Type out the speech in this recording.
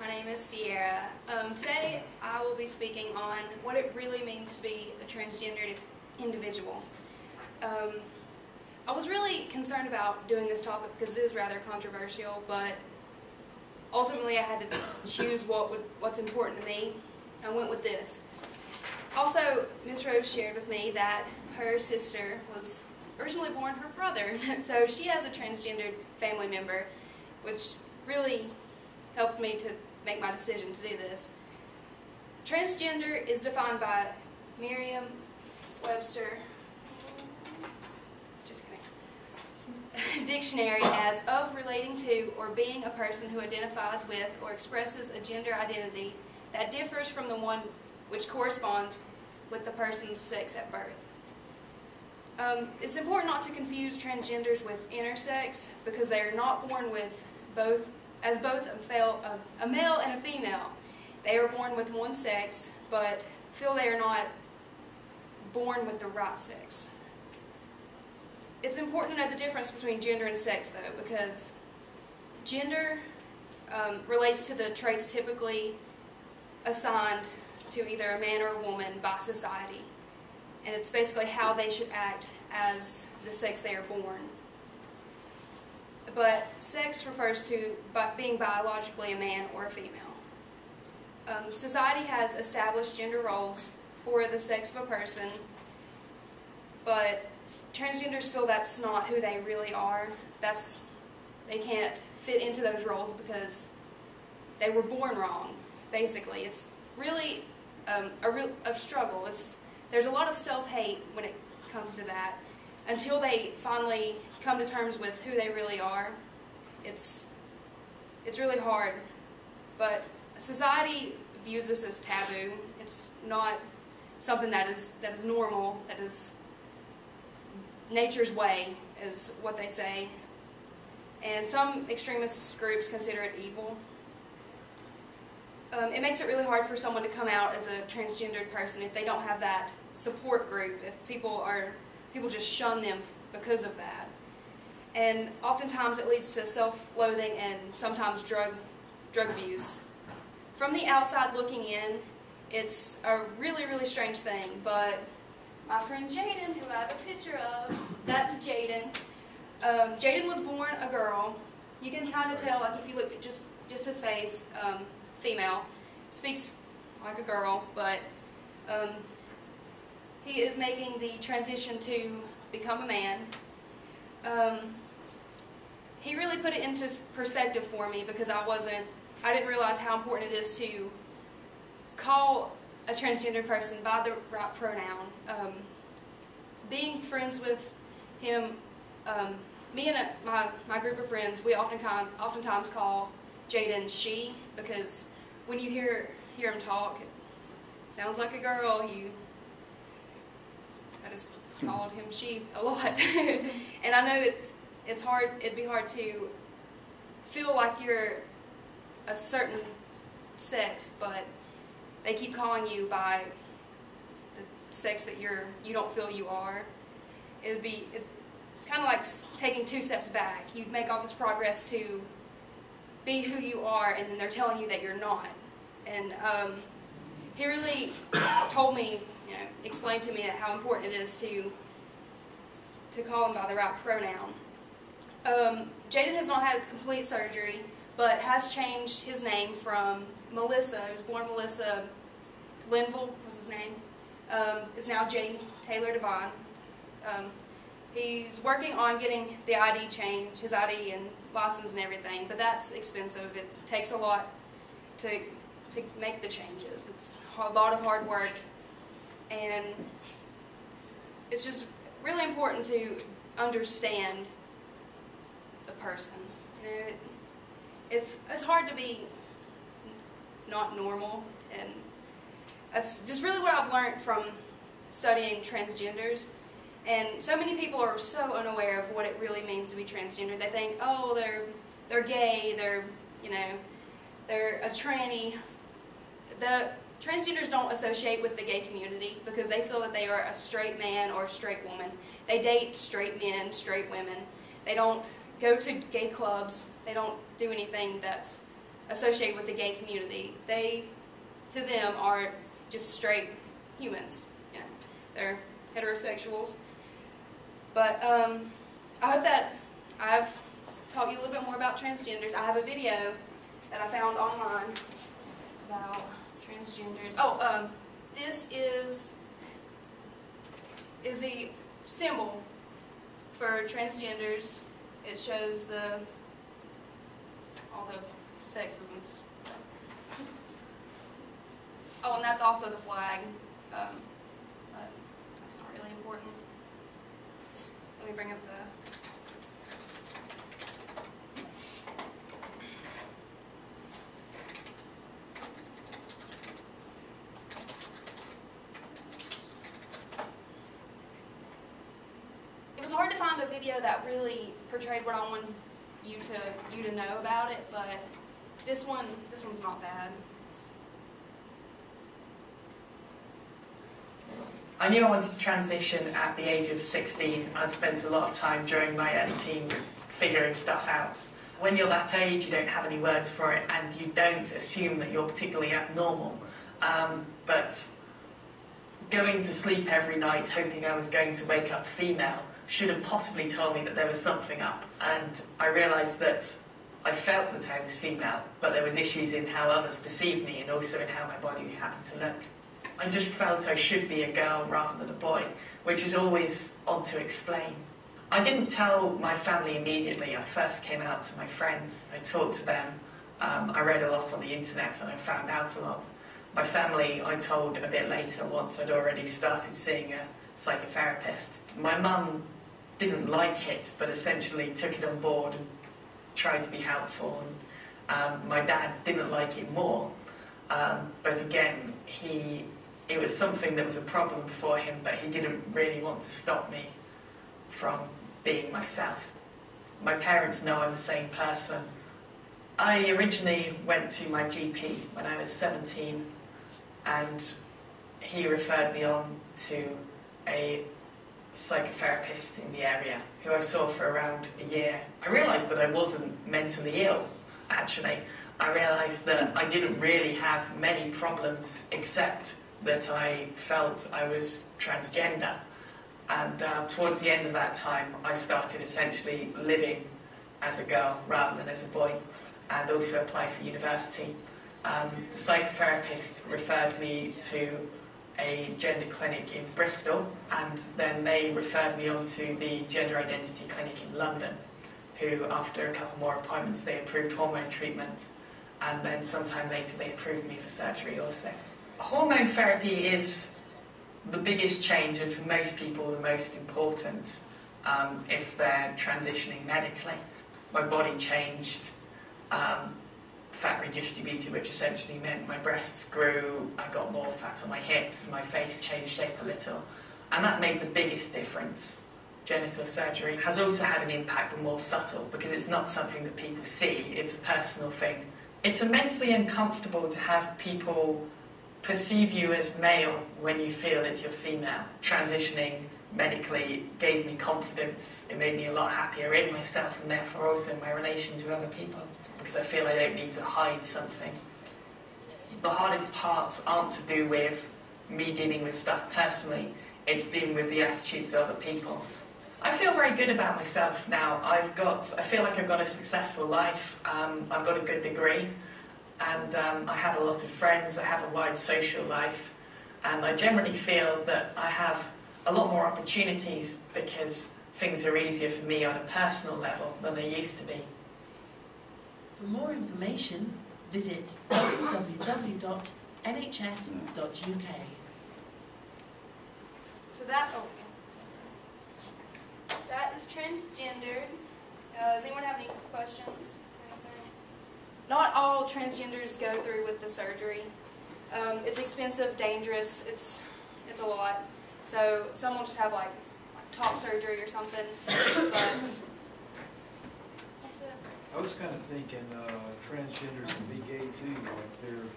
My name is Sierra. Today I will be speaking on what it really means to be a transgendered individual. I was really concerned about doing this topic because it is rather controversial, but ultimately I had to choose what's important to me. I went with this. Also, Miss Rose shared with me that her sister was originally born her brother, so she has a transgendered family member, which really helped me to make my decision to do this. Transgender is defined by Merriam-Webster dictionary as of relating to or being a person who identifies with or expresses a gender identity that differs from the one which corresponds with the person's sex at birth. It's important not to confuse transgenders with intersex because they are not born with both a male and a female. They are born with one sex, but feel they are not born with the right sex. It's important to know the difference between gender and sex, though, because gender relates to the traits typically assigned to either a man or a woman by society. And it's basically how they should act as the sex they are born. But sex refers to being biologically a man or a female. Society has established gender roles for the sex of a person, but transgenders feel that's not who they really are. They can't fit into those roles because they were born wrong, basically. It's really a struggle. There's a lot of self-hate when it comes to that. Until they finally come to terms with who they really are, it's really hard. But society views this as taboo. It's not something that is normal, that is nature's way, is what they say. And some extremist groups consider it evil. It makes it really hard for someone to come out as a transgendered person if they don't have that support group, if people just shun them because of that. And oftentimes it leads to self-loathing and sometimes drug abuse. From the outside looking in, it's a really, really strange thing, but my friend Jaden, who I have a picture of, that's Jaden. Jaden was born a girl. You can kind of tell, like if you look at just his face, female, speaks like a girl, but he is making the transition to become a man. He really put it into perspective for me because I didn't realize how important it is to call a transgender person by the right pronoun. Being friends with him, me and my group of friends, we oftentimes call Jaden she, because when you hear him talk, it sounds like a girl. I just called him she a lot. And I know it's hard, it'd be hard to feel like you're a certain sex, but they keep calling you by the sex that you don't feel you are. It's kind of like taking 2 steps back. You make all this progress to be who you are, and then they're telling you that you're not. And he really told me, explained to me how important it is to call him by the right pronoun. Jaden has not had complete surgery, but has changed his name from Melissa. He was born Melissa Linville was his name. Is now Jaden Taylor Devine. He's working on getting the ID changed, his ID and license and everything, but that's expensive. It takes a lot to make the changes. It's a lot of hard work, and it's just really important to understand the person. It's hard to be not normal, and that's just really what I've learned from studying transgenders. And so many people are so unaware of what it really means to be transgender. They think, oh, they're gay, they're a tranny. The transgenders don't associate with the gay community because they feel that they are a straight man or a straight woman. They date straight men, straight women. They don't go to gay clubs. They don't do anything that's associated with the gay community. They, to them, are just straight humans. You know, they're heterosexuals. But I hope that I've taught you a little bit more about transgenders. I have a video that I found online about transgenders. Oh, this is the symbol for transgenders. It shows all the sexes and stuff. Oh, and that's also the flag. But that's not really important. Let me bring up the... It was hard to find a video that really portrayed what I wanted you to know about it, but this one's not bad. I knew I wanted to transition at the age of 16. I'd spent a lot of time during my early teens figuring stuff out. When you're that age, you don't have any words for it, and you don't assume that you're particularly abnormal. But going to sleep every night hoping I was going to wake up female should have possibly told me that there was something up. And I realised that I felt that I was female, but there was issues in how others perceived me and also in how my body happened to look. I just felt I should be a girl rather than a boy, which is always odd to explain. I didn't tell my family immediately. I first came out to my friends. I talked to them. I read a lot on the internet and I found out a lot. My family I told a bit later, once I'd already started seeing a psychotherapist. My mum didn't like it, but essentially took it on board and tried to be helpful. And my dad didn't like it more, but again, it was something that was a problem for him, but he didn't really want to stop me from being myself. My parents know I'm the same person. I originally went to my GP when I was 17, and he referred me on to a psychotherapist in the area who I saw for around a year. I realised that I wasn't mentally ill, actually. I realised that I didn't really have many problems except that I felt I was transgender. And towards the end of that time, I started essentially living as a girl rather than as a boy, and also applied for university. The psychotherapist referred me to a gender clinic in Bristol, and then they referred me on to the gender identity clinic in London, who, after a couple more appointments, they approved hormone treatment, and then sometime later they approved me for surgery also. Hormone therapy is the biggest change, and for most people the most important if they're transitioning medically. My body changed, fat redistributed, which essentially meant my breasts grew, I got more fat on my hips, my face changed shape a little, and that made the biggest difference. Genital surgery has also had an impact, but more subtle, because it's not something that people see, it's a personal thing. It's immensely uncomfortable to have people perceive you as male when you feel that you're female. Transitioning medically gave me confidence, it made me a lot happier in myself and therefore also in my relations with other people, because I feel I don't need to hide something. The hardest parts aren't to do with me dealing with stuff personally, it's dealing with the attitudes of other people. I feel very good about myself now. I feel like I've got a successful life, I've got a good degree, and I have a lot of friends, I have a wide social life, and I generally feel that I have a lot more opportunities because things are easier for me on a personal level than they used to be. For more information, visit www.nhs.uk. So that is transgendered. Does anyone have any questions? Not all transgenders go through with the surgery. It's expensive, dangerous. It's a lot. So some will just have like top surgery or something. But that's it. I was kind of thinking transgenders can be gay too, like they're